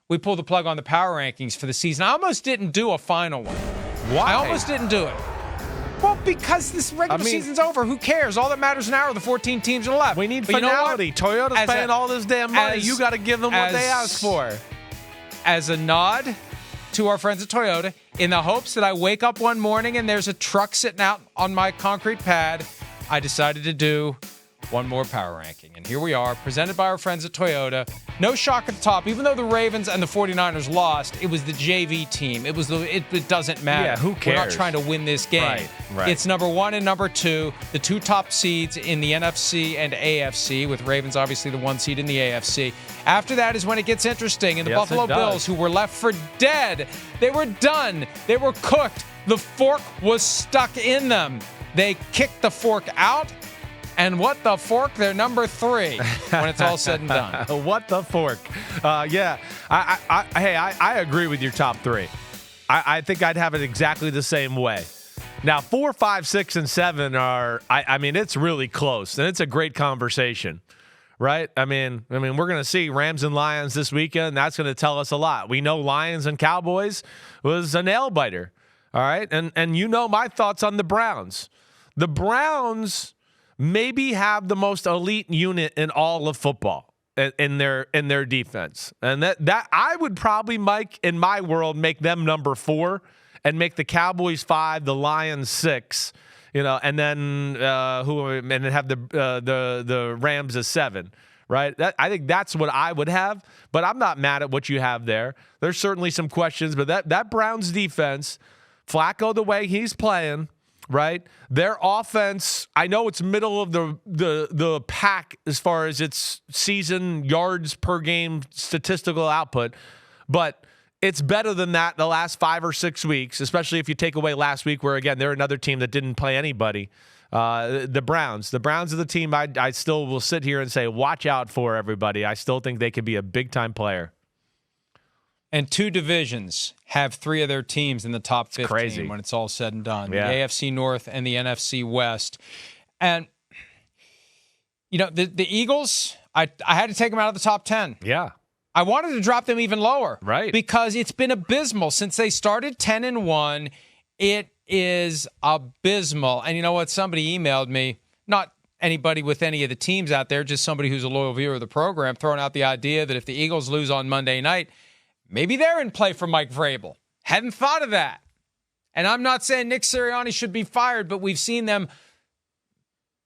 we pull the plug on the power rankings for the season. I almost didn't do a final one. Why? I almost didn't do it. Well, because this regular season's over. Who cares? All that matters now are the 14 teams that are left. We need but finality. Toyota's paying all this damn money. You got to give them what they ask for. As a nod to our friends at Toyota, in the hopes that I wake up one morning and there's a truck sitting out on my concrete pad, I decided to do one more power ranking. And here we are, presented by our friends at Toyota. No shock at the top. Even though the Ravens and the 49ers lost, it was the JV team. It doesn't matter. Yeah, who cares? We're not trying to win this game. Right. It's number 1 and number 2, the 2 top seeds in the NFC and AFC, with Ravens obviously the 1 seed in the AFC. After that is when it gets interesting. And the Buffalo Bills, who were left for dead, they were done. They were cooked. The fork was stuck in them. They kicked the fork out. And what the fork? They're number 3 when it's all said and done. What the fork? Yeah. I agree with your top 3. I think I'd have it exactly the same way. Now, 4, 5, 6, and 7 are, I mean, it's really close. And it's a great conversation, right? I mean, we're going to see Rams and Lions this weekend. That's going to tell us a lot. We know Lions and Cowboys was a nail-biter, all right? And you know my thoughts on the Browns. The Browns maybe have the most elite unit in all of football in their defense. And that I would probably, Mike, in my world, make them number 4 and make the Cowboys 5, the Lions 6, and then have the Rams as 7, right? I think that's what I would have, but I'm not mad at what you have there. There's certainly some questions, but that Browns defense, Flacco the way he's playing, right? Their offense, I know it's middle of the pack as far as its season yards per game statistical output, but it's better than that the last 5 or 6 weeks, especially if you take away last week where, again, they're another team that didn't play anybody. The Browns are the team I still will sit here and say, watch out for, everybody. I still think they could be a big-time player. And 2 divisions have 3 of their teams in the top 15 crazy when it's all said and done. Yeah. The AFC North and the NFC West. And, the Eagles, I had to take them out of the top 10. Yeah. I wanted to drop them even lower. Right. Because it's been abysmal. Since they started 10-1, it is abysmal. And you know what? Somebody emailed me, not anybody with any of the teams out there, just somebody who's a loyal viewer of the program, throwing out the idea that if the Eagles lose on Monday night, maybe they're in play for Mike Vrabel. Hadn't thought of that. And I'm not saying Nick Sirianni should be fired, but we've seen them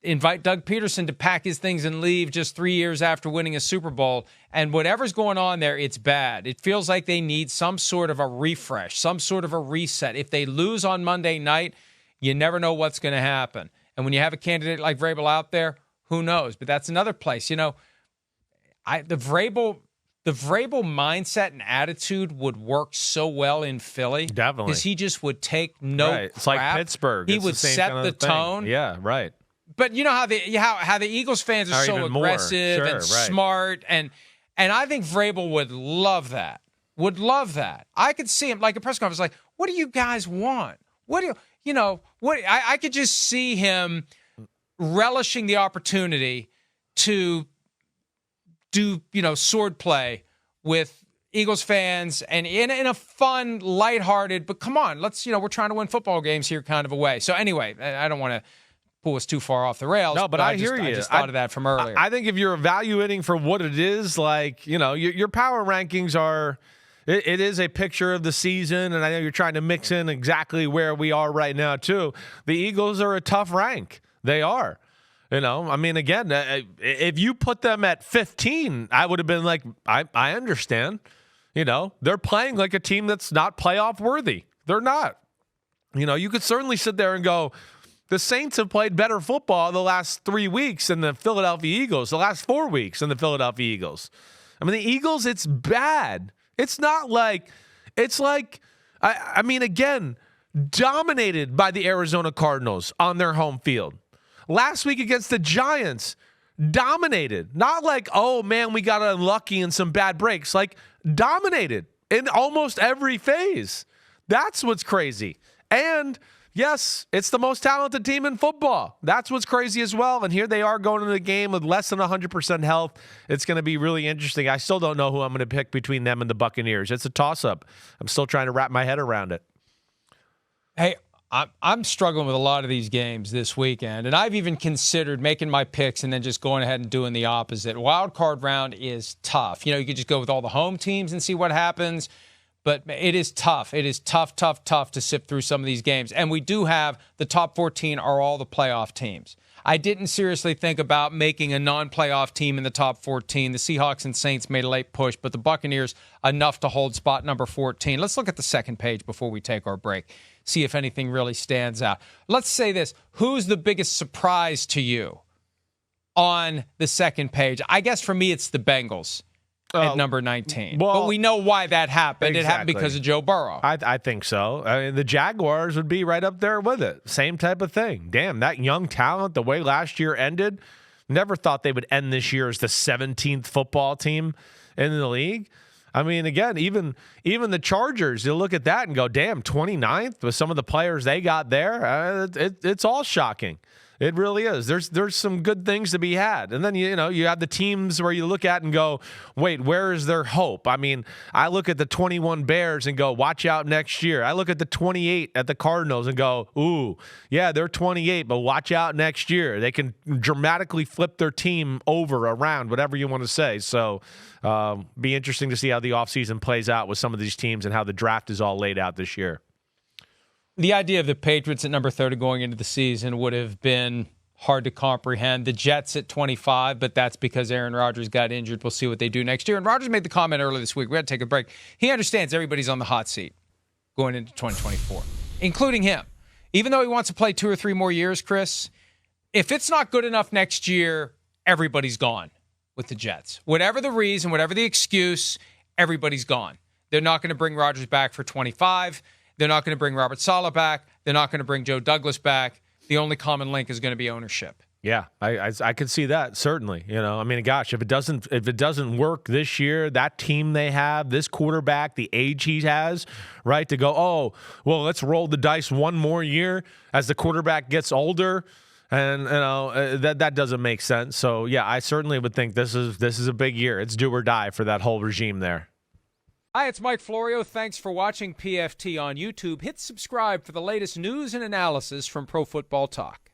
invite Doug Peterson to pack his things and leave just 3 years after winning a Super Bowl. And whatever's going on there, it's bad. It feels like they need some sort of a refresh, some sort of a reset. If they lose on Monday night, you never know what's going to happen. And when you have a candidate like Vrabel out there, who knows? But that's another place. The Vrabel mindset and attitude would work so well in Philly. Definitely. Because he just would take no crap. It's like Pittsburgh. He would set the tone. Yeah, right. But you know how the Eagles fans are so aggressive and smart. And I think Vrabel would love that. Would love that. I could see him, like a press conference, like, what do you guys want? What do I could just see him relishing the opportunity to do, sword play with Eagles fans and in a fun, lighthearted, but come on, let's, we're trying to win football games here kind of a way. So anyway, I don't want to pull us too far off the rails. No, but I hear you. I just thought of that from earlier. I think if you're evaluating for what it is, like, your power rankings are, it is a picture of the season, and I know you're trying to mix in exactly where we are right now, too. The Eagles are a tough rank. They are. Again, if you put them at 15, I would have been like, I understand. They're playing like a team that's not playoff worthy. They're not. You could certainly sit there and go, the Saints have played better football the last 3 weeks than the Philadelphia Eagles, the last 4 weeks than the Philadelphia Eagles. The Eagles, it's bad. It's not like, it's like, again, dominated by the Arizona Cardinals on their home field. Last week against the Giants, dominated. Not like, oh, man, we got unlucky in some bad breaks. Like, dominated in almost every phase. That's what's crazy. And Yes, it's the most talented team in football. That's what's crazy as well. And here they are going into the game with less than 100% health. It's going to be really interesting. I still don't know who I'm going to pick between them and the Buccaneers. It's a toss-up. I'm still trying to wrap my head around it. Hey, I'm struggling with a lot of these games this weekend, and I've even considered making my picks and then just going ahead and doing the opposite. Wild card round is tough. You could just go with all the home teams and see what happens, but it is tough. It is tough to sift through some of these games. And we do have the top 14 are all the playoff teams. I didn't seriously think about making a non-playoff team in the top 14. The Seahawks and Saints made a late push, but the Buccaneers enough to hold spot number 14. Let's look at the second page before we take our break. See if anything really stands out. Let's say this. Who's the biggest surprise to you on the second page? I guess for me, it's the Bengals at number 19. Well, but we know why that happened. Exactly. It happened because of Joe Burrow. I think so. I mean, the Jaguars would be right up there with it. Same type of thing. Damn, that young talent, the way last year ended, never thought they would end this year as the 17th football team in the league. I mean, again, even the Chargers, you look at that and go, damn, 29th with some of the players they got there. It's all shocking. It really is. There's some good things to be had. And then, you have the teams where you look at and go, wait, where is their hope? I mean, I look at the 21 Bears and go, watch out next year. I look at the 28 at the Cardinals and go, ooh, yeah, they're 28, but watch out next year. They can dramatically flip their team over, around, whatever you want to say. So be interesting to see how the offseason plays out with some of these teams and how the draft is all laid out this year. The idea of the Patriots at number 30 going into the season would have been hard to comprehend. The Jets at 25, but that's because Aaron Rodgers got injured. We'll see what they do next year. And Rodgers made the comment earlier this week. We had to take a break. He understands everybody's on the hot seat going into 2024, including him. Even though he wants to play 2 or 3 more years, Chris, if it's not good enough next year, everybody's gone with the Jets. Whatever the reason, whatever the excuse, everybody's gone. They're not going to bring Rodgers back for 25. They're not going to bring Robert Saleh back. They're not going to bring Joe Douglas back. The only common link is going to be ownership. Yeah, I could see that, certainly. I mean, gosh, if it doesn't work this year, that team they have, this quarterback, the age he has, right, to go, oh, well, let's roll the dice one more year as the quarterback gets older. And that doesn't make sense. So yeah, I certainly would think this is a big year. It's do or die for that whole regime there. Hi, it's Mike Florio. Thanks for watching PFT on YouTube. Hit subscribe for the latest news and analysis from Pro Football Talk.